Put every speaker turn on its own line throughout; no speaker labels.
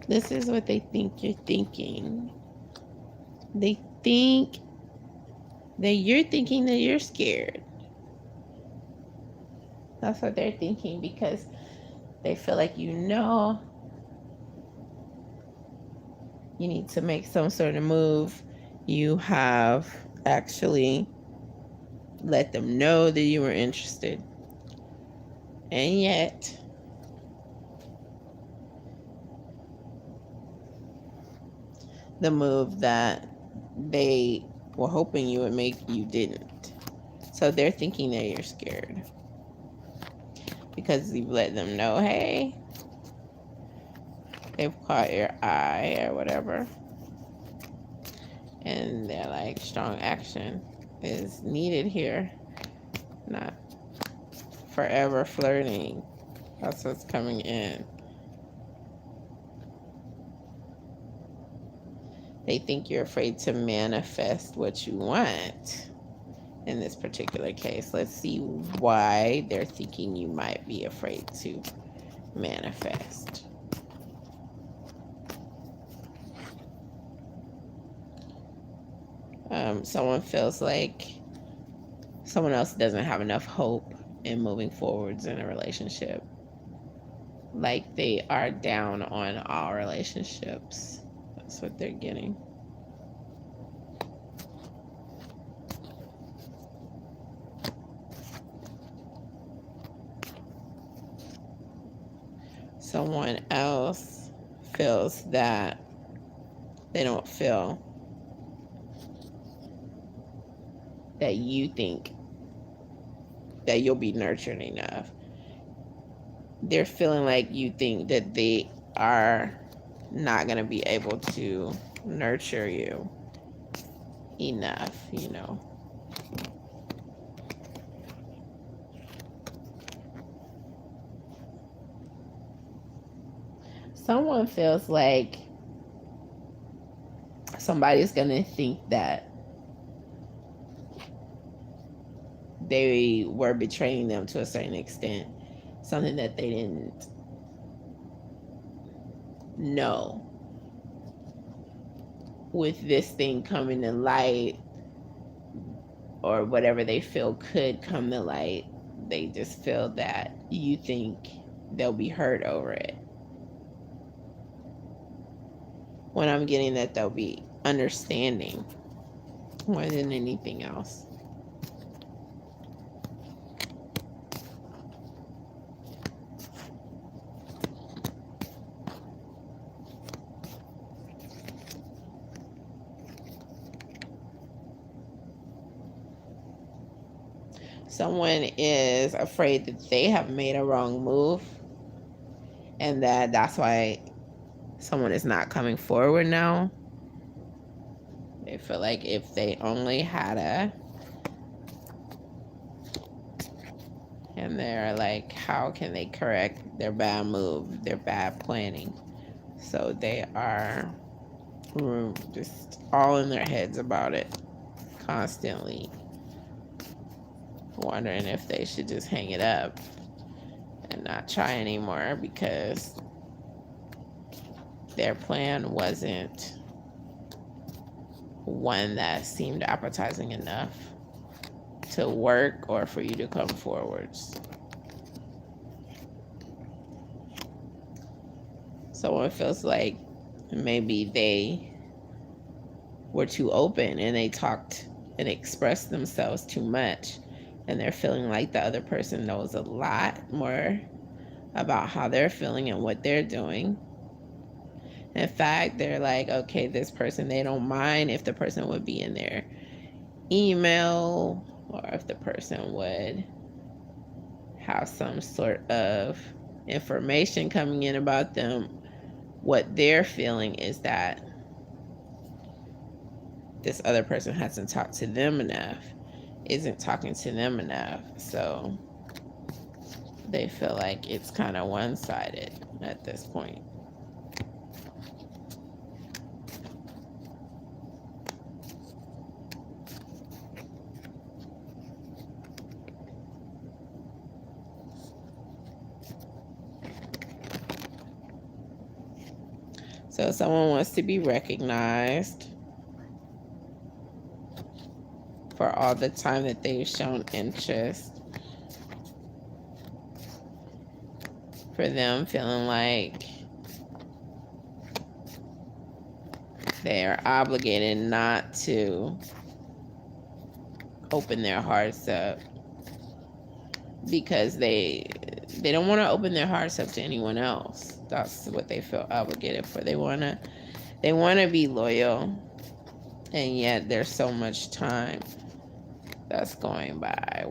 This is what they think you're thinking. They think that you're thinking that you're scared. That's what they're thinking because they feel like you need to make some sort of move. You have actually let them know that you were interested. And yet, the move that they were hoping you would make, you didn't. So they're thinking that you're scared because you've let them know, hey, they've caught your eye or whatever. And they're like, strong action is needed here, not forever flirting. That's what's coming in. They think you're afraid to manifest what you want in this particular case. Let's see why they're thinking you might be afraid to manifest. Someone feels like someone else doesn't have enough hope in moving forwards in a relationship. Like they are down on all relationships. That's what they're getting. Someone else feels that they don't feel that you think that you'll be nurtured enough. They're feeling like you think that they are not going to be able to nurture you enough. Someone feels like somebody's going to think that they were betraying them to a certain extent, something that they didn't know. With this thing coming to light, or whatever they feel could come to light, they just feel that you think they'll be hurt over it. When I'm getting that they'll be understanding more than anything else. Someone is afraid that they have made a wrong move and that's why someone is not coming forward now. They feel like if they only had and they're like, how can they correct their bad move, their bad planning? So they are just all in their heads about it, constantly wondering if they should just hang it up and not try anymore because their plan wasn't one that seemed appetizing enough to work or for you to come forwards. Someone feels like maybe they were too open and they talked and expressed themselves too much, and they're feeling like the other person knows a lot more about how they're feeling and what they're doing. In fact, they're like, okay, this person, they don't mind if the person would be in their email or if the person would have some sort of information coming in about them. What they're feeling is that this other person hasn't talked to them enough, isn't talking to them enough. So they feel like it's kind of one-sided at this point. So someone wants to be recognized for all the time that they've shown interest. For them feeling like they are obligated not to open their hearts up because they don't want to open their hearts up to anyone else. That's what they feel obligated for. They want to be loyal, and yet there's so much time that's going by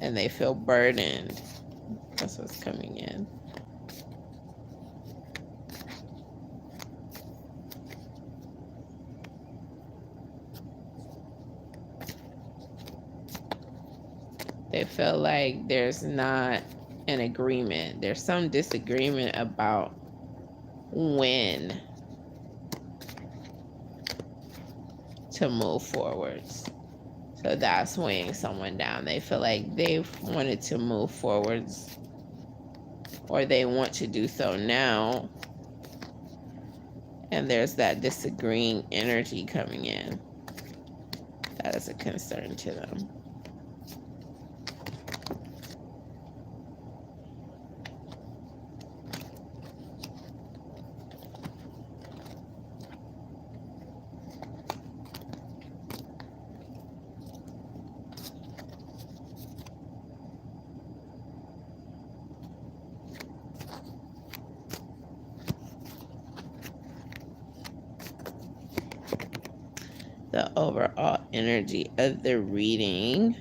and they feel burdened. That's what's coming in. They feel like there's not an agreement. There's some disagreement about when to move forwards. So that's weighing someone down. They feel like they've wanted to move forwards, or they want to do so now, and there's that disagreeing energy coming in. That is a concern to them. The overall energy of the reading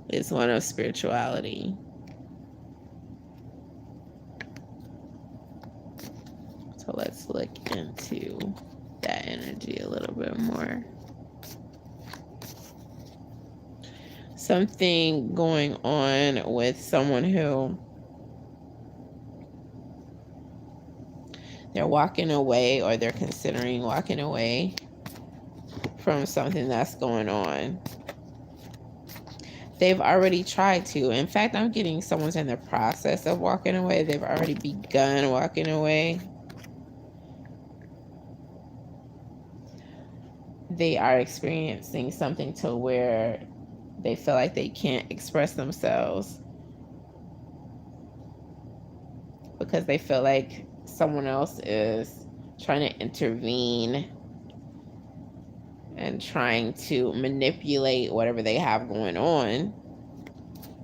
is one of spirituality. So let's look into that energy a little bit more. Something going on with someone who they're walking away, or they're considering walking away from something that's going on. They've already tried to. In fact, I'm getting someone's in the process of walking away. They've already begun walking away. They are experiencing something to where they feel like they can't express themselves because they feel like someone else is trying to intervene and trying to manipulate whatever they have going on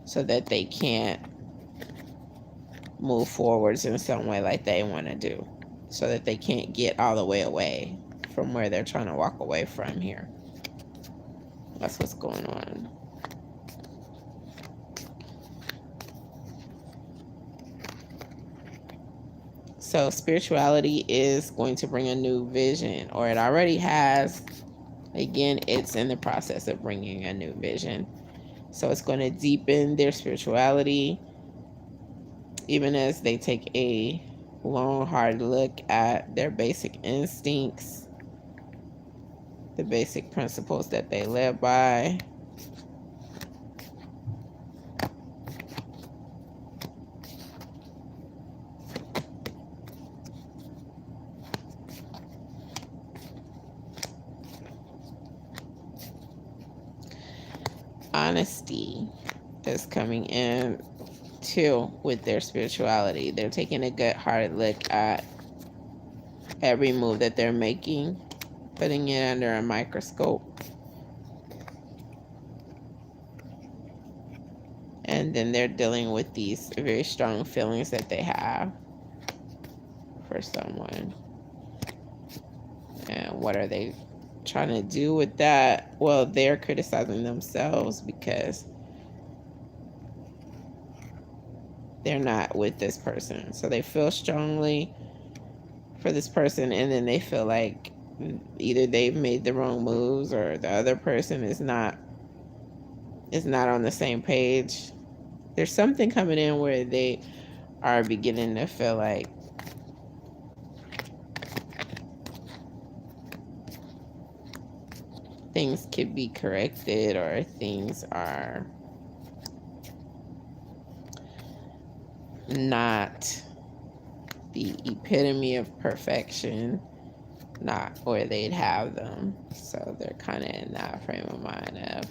so that they can't move forwards in some way like they want to do, so that they can't get all the way away from where they're trying to walk away from here. That's what's going on. So spirituality is going to bring a new vision, or it already has. Again, it's in the process of bringing a new vision. So it's going to deepen their spirituality, even as they take a long, hard look at their basic instincts, the basic principles that they live by. Honesty is coming in too with their spirituality. They're taking a good hard look at every move that they're making, putting it under a microscope. And then they're dealing with these very strong feelings that they have for someone. And what are they trying to do with that? Well, they're criticizing themselves because they're not with this person. So they feel strongly for this person, and then they feel like either they've made the wrong moves or the other person is not on the same page. There's something coming in where they are beginning to feel like things could be corrected, or things are not the epitome of perfection, not where they'd have them. So they're kind of in that frame of mind of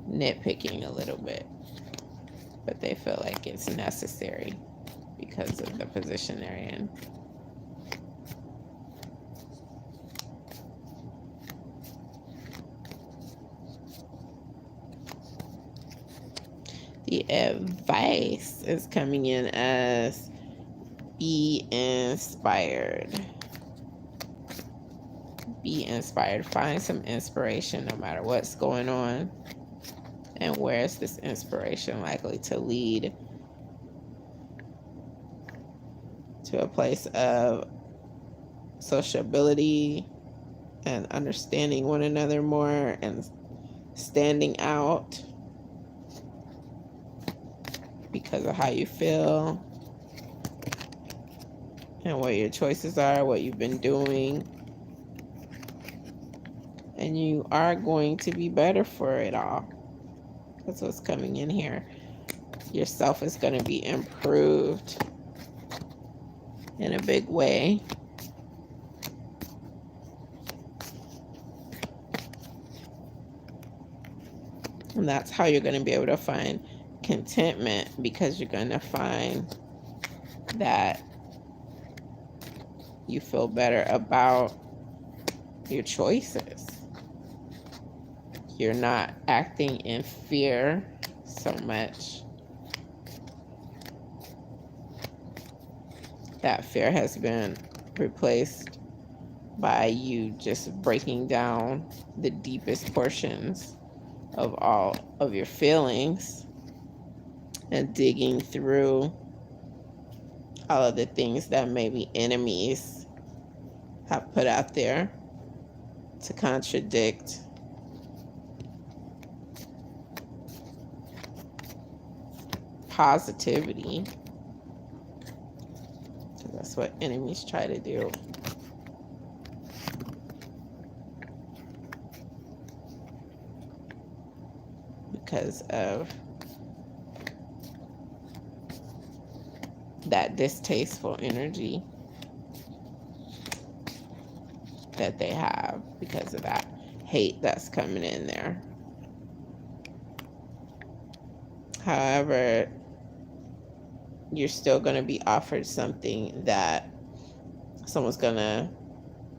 nitpicking a little bit, but they feel like it's necessary because of the position they're in. The advice is coming in as be inspired. Be inspired. Find some inspiration no matter what's going on. And where is this inspiration likely to lead? To a place of sociability and understanding one another more and standing out because of how you feel and what your choices are, what you've been doing. And you are going to be better for it all. That's what's coming in here. Yourself is going to be improved in a big way. And that's how you're going to be able to find contentment, because you're going to find that you feel better about your choices. You're not acting in fear so much. That fear has been replaced by you just breaking down the deepest portions of all of your feelings and digging through all of the things that maybe enemies have put out there to contradict positivity. That's what enemies try to do. Because of that distasteful energy that they have, because of that hate that's coming in there. However, you're still going to be offered something that someone's going to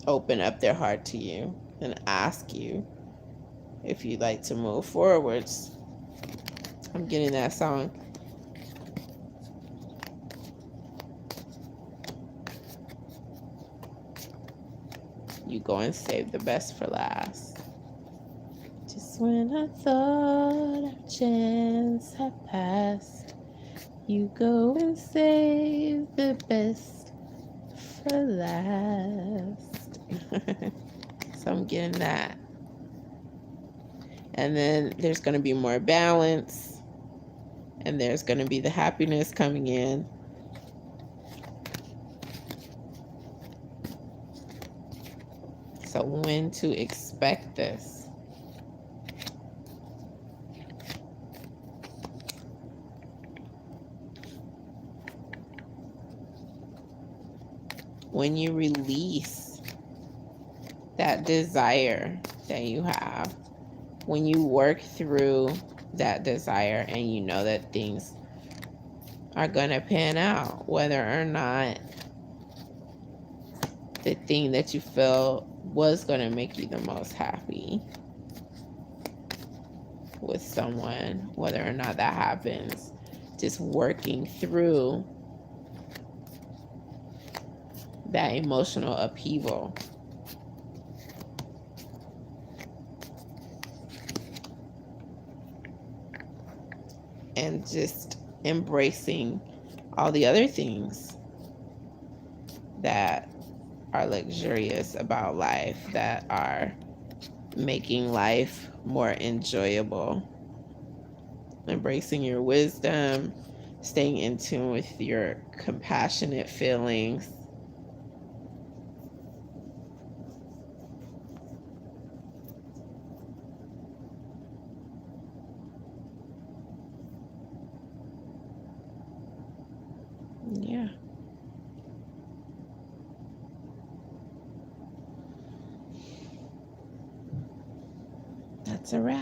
open up their heart to you and ask you if you'd like to move forwards. I'm getting that song. You go and save the best for last. Just when I thought our chance had passed, you go and save the best for last. So I'm getting that. And then there's going to be more balance, and there's going to be the happiness coming in. So when to expect this? When you release that desire that you have, when you work through that desire and you know that things are going to pan out, whether or not the thing that you feel was going to make you the most happy with someone, whether or not that happens, just working through that emotional upheaval. And just embracing all the other things that are luxurious about life, that are making life more enjoyable. Embracing your wisdom, staying in tune with your compassionate feelings. Yeah. It's a wrap.